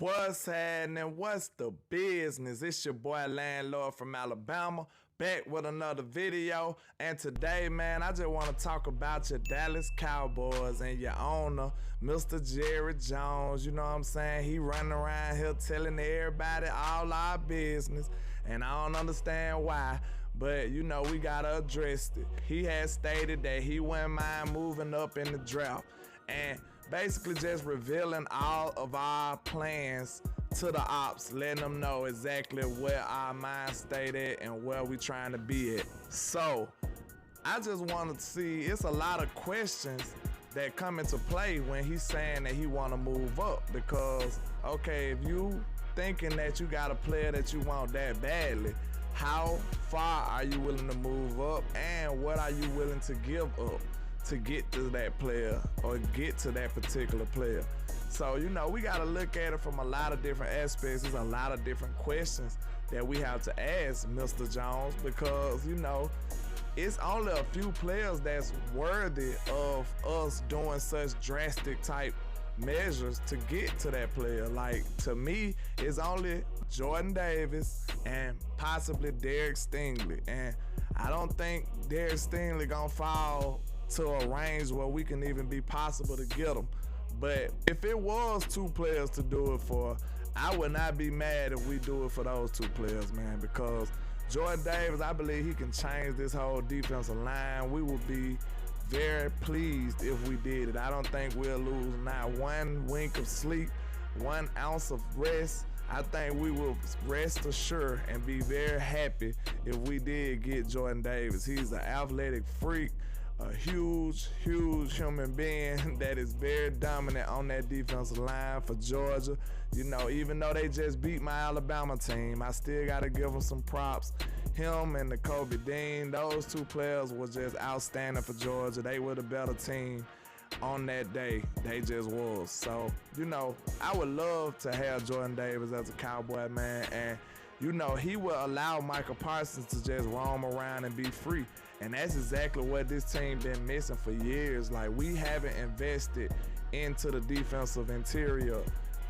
What's happening? What's the business? It's your boy Landlord from Alabama, back with another video. And today, man, I just want to talk about your Dallas Cowboys and your owner, Mr. Jerry Jones. You know what I'm saying? He running around here telling everybody all our business, and I don't understand why. But, you know, we got to address it. He has stated that he wouldn't mind moving up in the draft. And basically just revealing all of our plans to the ops, letting them know exactly where our mind state at and where we trying to be at. So, I just want to see, it's a lot of questions that come into play when he's saying that he want to move up. Because, okay, if you thinking that you got a player that you want that badly, how far are you willing to move up, and what are you willing to give up to get to that player or get to that particular player? So, you know, we got to look at it from a lot of different aspects. There's a lot of different questions that we have to ask Mr. Jones, because, you know, it's only a few players that's worthy of us doing such drastic type measures to get to that player. Like, to me, it's only Jordan Davis and possibly Derrick Stanley. And I don't think Derrick Stanley gonna fall to a range where we can even be possible to get him. But if it was two players to do it for, I would not be mad if we do it for those two players, man, because Jordan Davis, I believe he can change this whole defensive line. We would be very pleased if we did it. I don't think we'll lose not one wink of sleep, 1 ounce of rest. I think we will rest assured and be very happy if we did get Jordan Davis. He's an athletic freak, a huge human being that is very dominant on that defensive line for Georgia. You know, even though they just beat my Alabama team, I still got to give them some props. Him and the Kobe Dean, those two players were just outstanding for Georgia. They were the better team on that day. They just was. So, you know, I would love to have Jordan Davis as a Cowboy, man. And, you know, he will allow Michael Parsons to just roam around and be free. And that's exactly what this team been missing for years. Like, we haven't invested into the defensive interior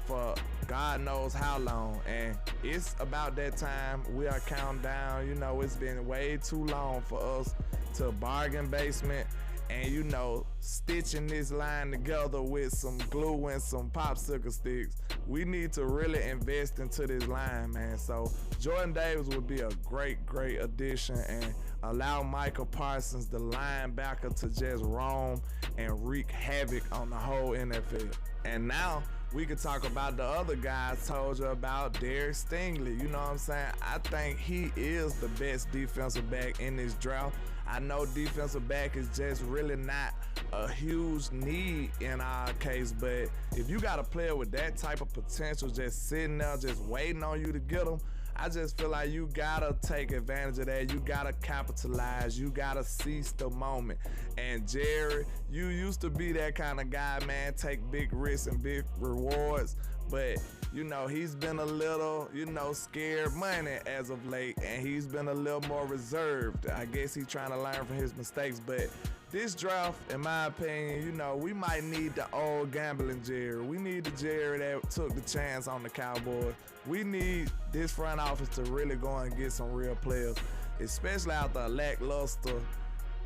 for God knows how long. And it's about that time. We are counting down. You know, it's been way too long for us to bargain basement and, you know, stitching this line together with some glue and some popsicle sticks. We need to really invest into this line, man. So Jordan Davis would be a great addition and allow Michael Parsons, the linebacker, to just roam and wreak havoc on the whole NFL. And now we could talk about the other guys told you about, Derrick Stanley. You know what I'm saying? I think he is the best defensive back in this draft. I know defensive back is just really not a huge need in our case, but if you got a player with that type of potential just sitting there, just waiting on you to get him, I just feel like you gotta take advantage of that. You gotta capitalize. You gotta seize the moment. And Jerry, you used to be that kind of guy, man. Take big risks and big rewards. But, you know, he's been a little, you know, scared money as of late. And he's been a little more reserved. I guess he's trying to learn from his mistakes. But this draft, in my opinion, you know, we might need the old gambling Jerry. We need the Jerry that took the chance on the Cowboys. We need this front office to really go and get some real players, especially after a lackluster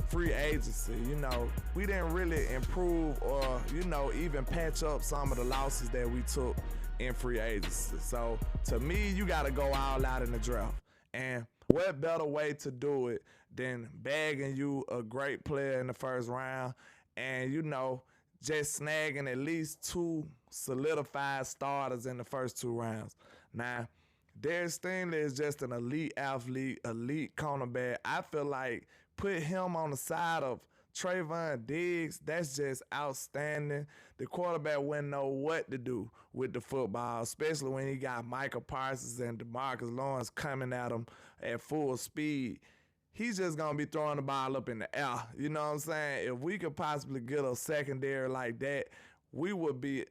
free agency. You know, we didn't really improve or, you know, even patch up some of the losses that we took in free agency. So to me, you got to go all out in the draft. And what better way to do it than bagging you a great player in the first round and, you know, just snagging at least 2 solidified starters in the first 2 rounds. Now, Derrick Stanley is just an elite athlete, elite cornerback. I feel like put him on the side of Trayvon Diggs, that's just outstanding. The quarterback wouldn't know what to do with the football, especially when he got Michael Parsons and DeMarcus Lawrence coming at him at full speed. He's just going to be throwing the ball up in the air. You know what I'm saying? If we could possibly get a secondary like that, we would be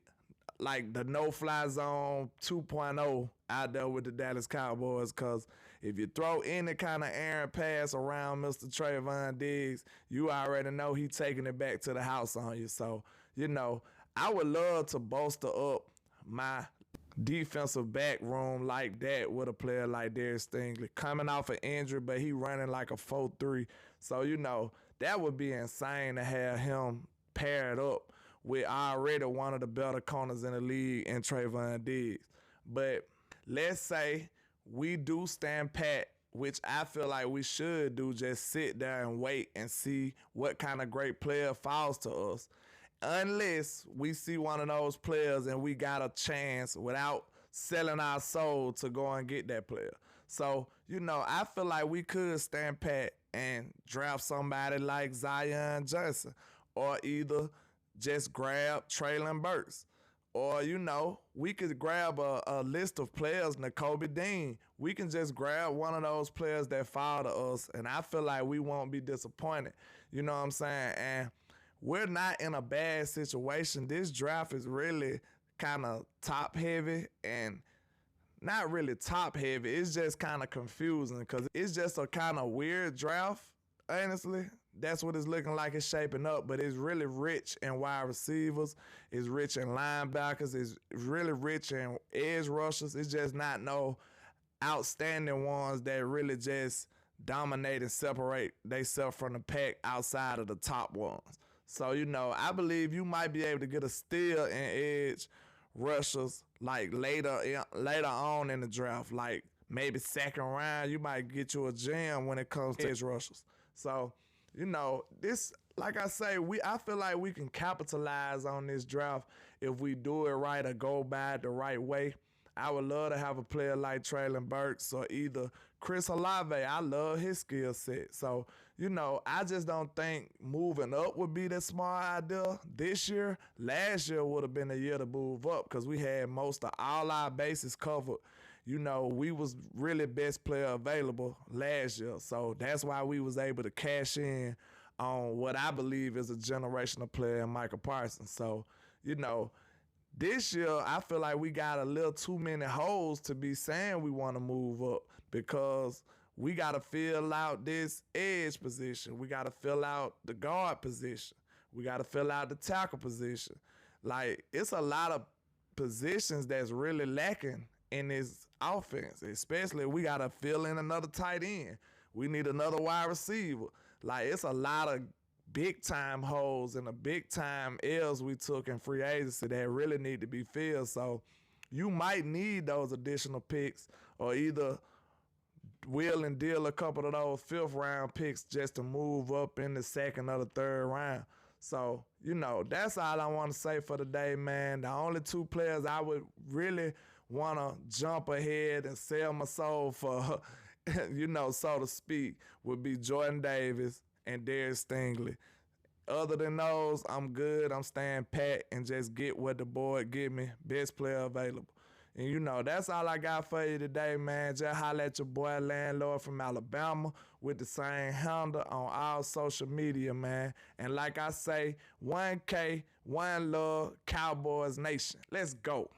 like the no-fly zone 2.0 out there with the Dallas Cowboys, because if you throw any kind of errant pass around Mr. Trayvon Diggs, you already know he taking it back to the house on you. So, you know, I would love to bolster up my defensive back room like that with a player like Derrick Stanley coming off an injury, but he running like a 4-3. So, that would be insane to have him paired up with already one of the better corners in the league in Trayvon Diggs. But let's say we do stand pat, which I feel like we should do, just sit there and wait and see what kind of great player falls to us. Unless we see one of those players and we got a chance without selling our soul to go and get that player. So, I feel like we could stand pat and draft somebody like Zion Johnson, or either just grab Traylon Burks. Or, we could grab a list of players, Nakobe Dean. We can just grab one of those players that fall to us, and I feel like we won't be disappointed. You know what I'm saying? And we're not in a bad situation. This draft is really kind of top-heavy, and not really top-heavy. It's just kind of confusing because it's just a kind of weird draft, honestly. That's what it's looking like it's shaping up, but it's really rich in wide receivers. It's rich in linebackers. It's really rich in edge rushers. It's just not no outstanding ones that really just dominate and separate themselves from the pack outside of the top ones. So, I believe you might be able to get a steal in edge rushers like later on in the draft, like maybe second round. You might get you a gem when it comes to edge rushers. So, this, like I say, I feel like we can capitalize on this draft if we do it right or go by it the right way. I would love to have a player like Traylon Burks or either Chris Olave. I love his skill set. So, I just don't think moving up would be the smart idea this year. Last year would have been a year to move up because we had most of all our bases covered. We was really best player available last year. So that's why we was able to cash in on what I believe is a generational player in Michael Parsons. So, this year I feel like we got a little too many holes to be saying we want to move up because we got to fill out this edge position. We got to fill out the guard position. We got to fill out the tackle position. Like, it's a lot of positions that's really lacking in this offense, especially we got to fill in another tight end. We need another wide receiver. Like, it's a lot of big-time holes and the big-time L's we took in free agency that really need to be filled. So you might need those additional picks or either will and deal a couple of those fifth-round picks just to move up in the second or the third round. So, that's all I want to say for today, man. The only two players I would really want to jump ahead and sell my soul for, so to speak, would be Jordan Davis and Derrick Stanley. Other than those, I'm good. I'm staying pat and just get what the board give me. Best player available. And, that's all I got for you today, man. Just holla at your boy, Landlord from Alabama, with the same handle on all social media, man. And like I say, 1K, one love, Cowboys Nation. Let's go.